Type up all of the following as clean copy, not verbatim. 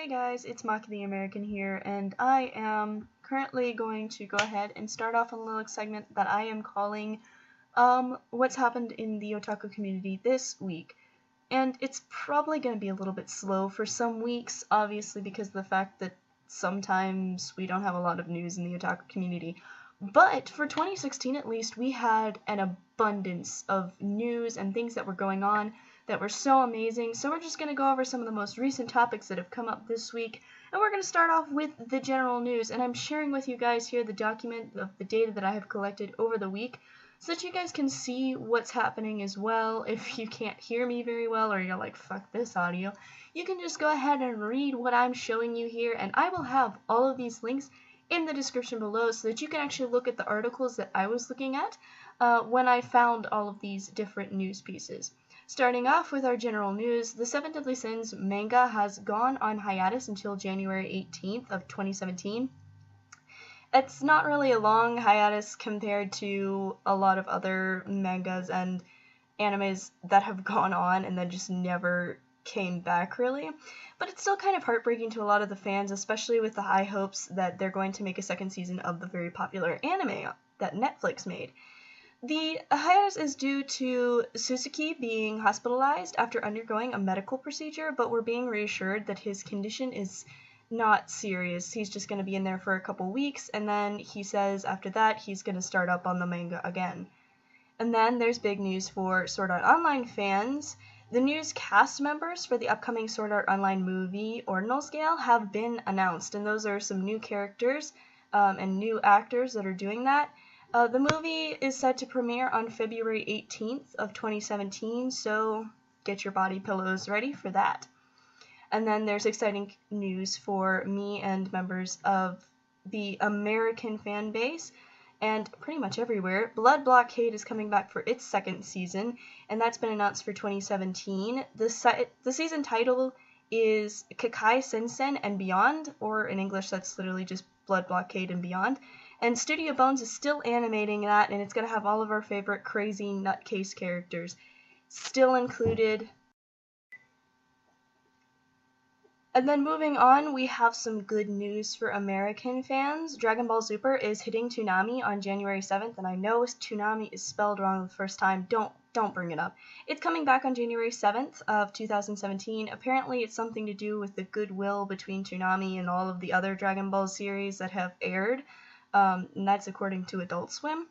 Hey guys, it's Maki the American here, and I am currently going to go ahead and start off a little segment that I am calling What's Happened in the Otaku Community This Week. And it's probably going to be a little bit slow for some weeks, obviously because of the fact that sometimes we don't have a lot of news in the otaku community. But for 2016 at least, we had an abundance of news and things that were going on that were so amazing. So we're just going to go over some of the most recent topics that have come up this week. And we're going to start off with the general news. And I'm sharing with you guys here the document of the data that I have collected over the week, so that you guys can see what's happening as well. If you can't hear me very well, or you're like, fuck this audio, you can just go ahead and read what I'm showing you here, and I will have all of these links in the description below so that you can actually look at the articles that I was looking at when I found all of these different news pieces. Starting off with our general news, the Seven Deadly Sins manga has gone on hiatus until January 18th of 2017. It's not really a long hiatus compared to a lot of other mangas and animes that have gone on and then just never came back, really. But it's still kind of heartbreaking to a lot of the fans, especially with the high hopes that they're going to make a second season of the very popular anime that Netflix made. The hiatus is due to Suzuki being hospitalized after undergoing a medical procedure, but we're being reassured that his condition is not serious. He's just going to be in there for a couple weeks, and then he says after that he's going to start up on the manga again. And then there's big news for Sword Art Online fans. The news cast members for the upcoming Sword Art Online movie, Ordinal Scale, have been announced, and those are some new characters and new actors that are doing that. The movie is set to premiere on February 18th of 2017, so get your body pillows ready for that. And then there's exciting news for me and members of the American fan base, and pretty much everywhere. Blood Blockade is coming back for its second season, and that's been announced for 2017. The season title is Kakai Sensen and Beyond, or in English that's literally just Blood Blockade and Beyond. And Studio Bones is still animating that, and it's going to have all of our favorite crazy nutcase characters still included. And then moving on, we have some good news for American fans. Dragon Ball Super is hitting Toonami on January 7th, and I know Toonami is spelled wrong the first time. Don't bring it up. It's coming back on January 7th of 2017. Apparently it's something to do with the goodwill between Toonami and all of the other Dragon Ball series that have aired. And that's according to Adult Swim.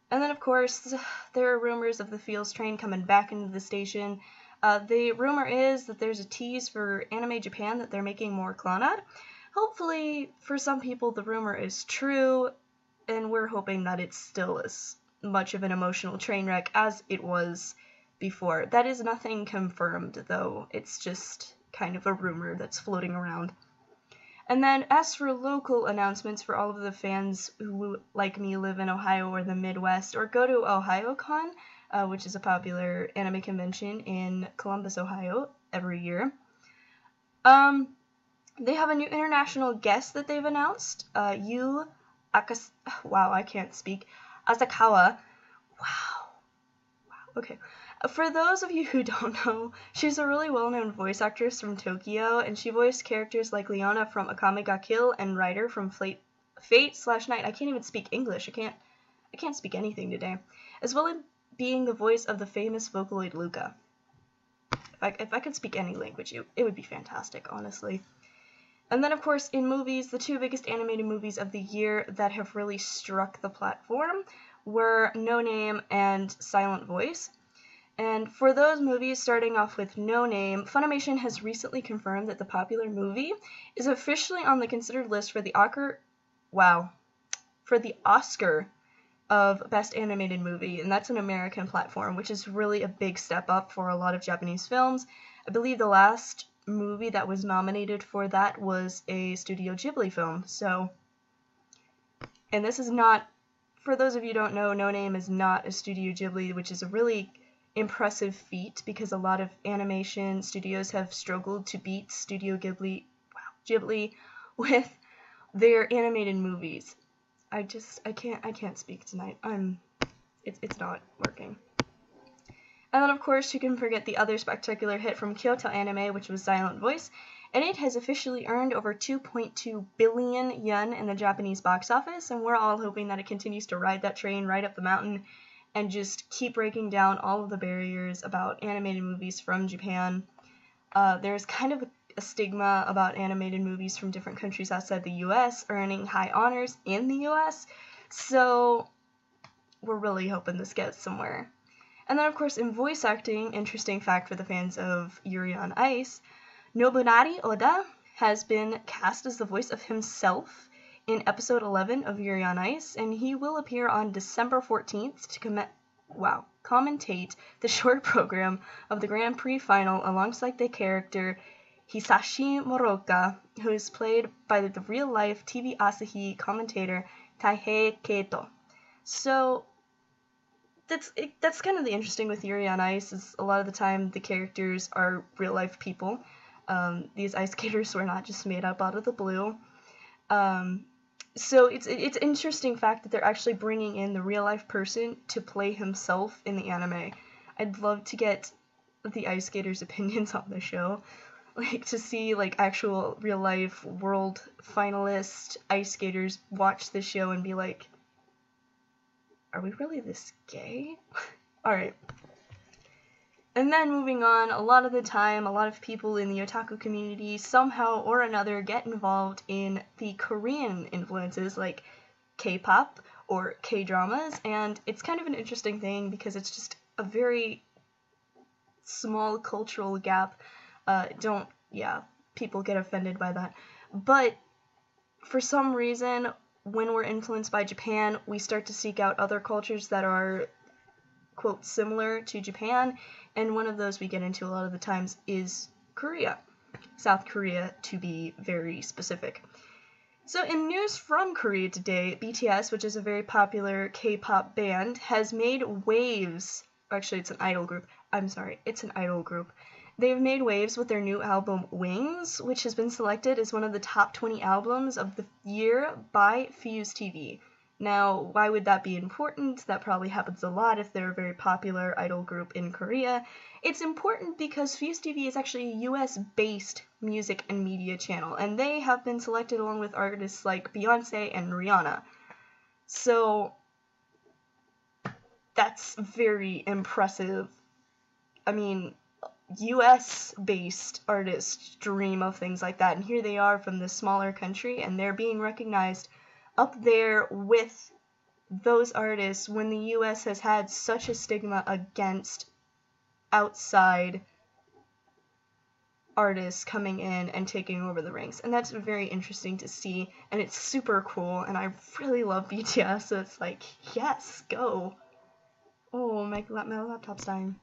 And then, of course, there are rumors of the Feels train coming back into the station. The rumor is that there's a tease for Anime Japan that they're making more Clannad. Hopefully, for some people, the rumor is true, and we're hoping that it's still as much of an emotional train wreck as it was before. That is nothing confirmed, though. It's just kind of a rumor that's floating around. And then, as for local announcements for all of the fans who, like me, live in Ohio or the Midwest, or go to OhioCon, which is a popular anime convention in Columbus, Ohio, every year. They have a new international guest that they've announced, Yu Asakawa. Wow. Okay. For those of you who don't know, she's a really well-known voice actress from Tokyo, and she voiced characters like Leona from Akame ga Kill and Ryder from Fate/Night. I can't even speak English. I can't speak anything today. As well as being the voice of the famous Vocaloid Luca. If I could speak any language, it would be fantastic, honestly. And then, of course, in movies, the two biggest animated movies of the year that have really struck the platform were No Name and Silent Voice. And for those movies, starting off with No Name, Funimation has recently confirmed that the popular movie is officially on the considered list for the Oscar of Best Animated Movie, and that's an American platform, which is really a big step up for a lot of Japanese films. I believe the last movie that was nominated for that was a Studio Ghibli film, and this is not, for those of you who don't know, No Name is not a Studio Ghibli, which is a really impressive feat because a lot of animation studios have struggled to beat Studio Ghibli with their animated movies. I can't speak tonight. It's not working. And then, of course, who can forget the other spectacular hit from Kyoto Anime, which was Silent Voice, and it has officially earned over 2.2 billion yen in the Japanese box office, and we're all hoping that it continues to ride that train right up the mountain and just keep breaking down all of the barriers about animated movies from Japan. There's kind of a stigma about animated movies from different countries outside the US earning high honors in the US, so we're really hoping this gets somewhere. And then, of course, in voice acting, interesting fact for the fans of Yuri on Ice, Nobunari Oda has been cast as the voice of himself in episode 11 of Yuri on Ice, and he will appear on December 14th to commentate the short program of the Grand Prix final alongside the character Hisashi Moroka, who is played by the real-life TV Asahi commentator Taihei Keito. So that's kind of the interesting with Yuri on Ice, is a lot of the time the characters are real-life people. These ice skaters were not just made up out of the blue. So it's an interesting fact that they're actually bringing in the real-life person to play himself in the anime. I'd love to get the ice skaters' opinions on the show. Like, to see, like, actual real-life world finalist ice skaters watch the show and be like, are we really this gay? Alright. And then moving on, a lot of the time, a lot of people in the otaku community somehow or another get involved in the Korean influences like K-pop or K-dramas, and it's kind of an interesting thing because it's just a very small cultural gap. People get offended by that. But for some reason, when we're influenced by Japan, we start to seek out other cultures that are, quote, similar to Japan, and one of those we get into a lot of the times is Korea. South Korea, to be very specific. So in news from Korea today, BTS, which is a very popular K-pop band, has made waves. Actually, it's an idol group. It's an idol group. They've made waves with their new album, Wings, which has been selected as one of the top 20 albums of the year by Fuse TV. Now, why would that be important? That probably happens a lot if they're a very popular idol group in Korea. It's important because Fuse TV is actually a US-based music and media channel, and they have been selected along with artists like Beyonce and Rihanna. So, that's very impressive. I mean, US-based artists dream of things like that, and here they are from this smaller country, and they're being recognized up there with those artists when the US has had such a stigma against outside artists coming in and taking over the ranks. And that's very interesting to see, and it's super cool, and I really love BTS, so it's like, yes, go. Oh, my laptop's dying.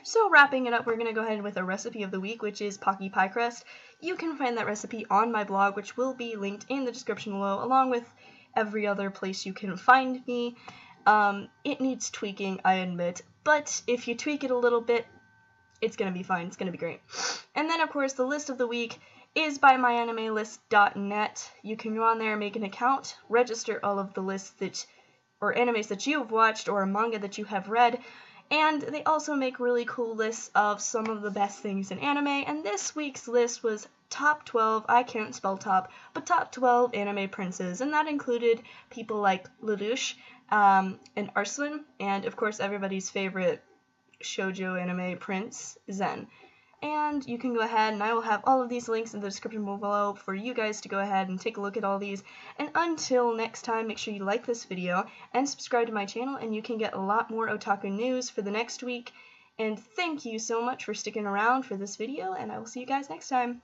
So wrapping it up, we're going to go ahead with a recipe of the week, which is Pocky Pie Crust. You can find that recipe on my blog, which will be linked in the description below, along with every other place you can find me. It needs tweaking, I admit, but if you tweak it a little bit, it's going to be fine. It's going to be great. And then, of course, the list of the week is by myanimelist.net. You can go on there, make an account, register all of the lists or animes that you have watched or manga that you have read. And they also make really cool lists of some of the best things in anime, and this week's list was top 12, I can't spell top, but top 12 anime princes, and that included people like Lelouch and Arslan, and of course everybody's favorite shoujo anime prince, Zen. And you can go ahead, and I will have all of these links in the description below for you guys to go ahead and take a look at all these. And until next time, make sure you like this video and subscribe to my channel, and you can get a lot more otaku news for the next week. And thank you so much for sticking around for this video, and I will see you guys next time.